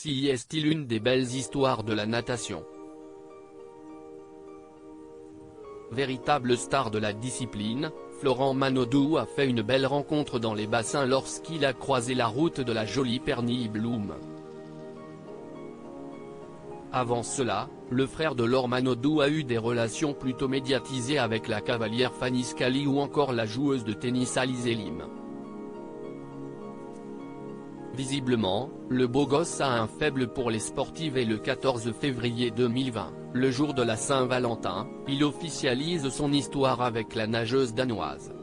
Si est-il une des belles histoires de la natation. Véritable star de la discipline, Florent Manodou a fait une belle rencontre dans les bassins lorsqu'il a croisé la route de la jolie Pernille Bloom. Avant cela, le frère de Laure Manodou a eu des relations plutôt médiatisées avec la cavalière Fanny Scali ou encore la joueuse de tennis Alizé Lim. Visiblement, le beau gosse a un faible pour les sportives et le 14 février 2020, le jour de la Saint-Valentin, il officialise son histoire avec la nageuse danoise.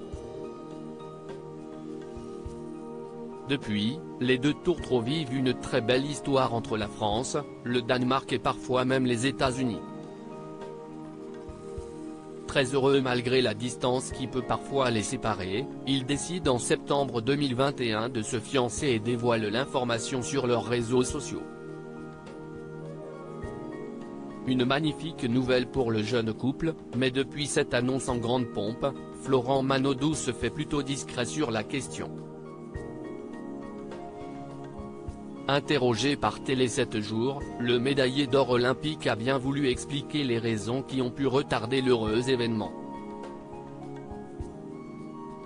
Depuis, les deux tourtereaux vivent une très belle histoire entre la France, le Danemark et parfois même les États-Unis. Très heureux malgré la distance qui peut parfois les séparer, ils décident en septembre 2021 de se fiancer et dévoilent l'information sur leurs réseaux sociaux. Une magnifique nouvelle pour le jeune couple, mais depuis cette annonce en grande pompe, Florent Manodou se fait plutôt discret sur la question. Interrogé par Télé 7 jours, le médaillé d'or olympique a bien voulu expliquer les raisons qui ont pu retarder l'heureux événement.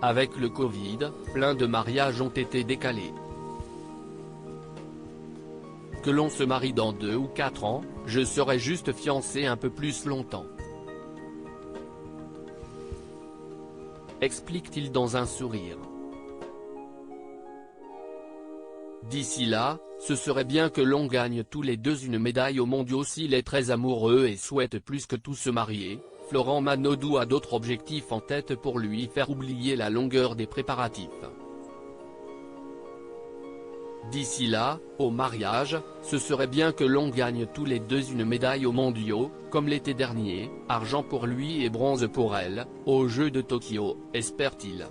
Avec le Covid, plein de mariages ont été décalés. Que l'on se marie dans 2 ou 4 ans, je serai juste fiancé un peu plus longtemps. Explique-t-il dans un sourire. D'ici là, ce serait bien que l'on gagne tous les deux une médaille aux mondiaux s'il est très amoureux et souhaite plus que tout se marier. Florent Manodou a d'autres objectifs en tête pour lui faire oublier la longueur des préparatifs. D'ici là, au mariage, ce serait bien que l'on gagne tous les deux une médaille aux mondiaux, comme l'été dernier, argent pour lui et bronze pour elle, aux Jeux de Tokyo, espère-t-il.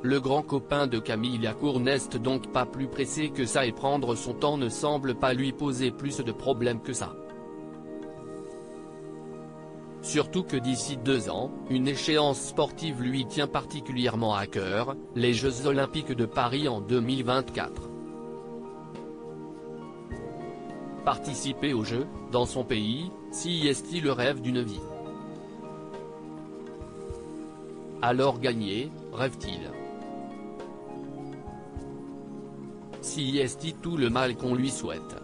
Le grand copain de Camille Lacour n'est donc pas plus pressé que ça et prendre son temps ne semble pas lui poser plus de problèmes que ça. Surtout que d'ici 2 ans, une échéance sportive lui tient particulièrement à cœur, les Jeux Olympiques de Paris en 2024. Participer aux Jeux, dans son pays, si est-il le rêve d'une vie. Alors gagner, rêve-t-il. Si est tout le mal qu'on lui souhaite.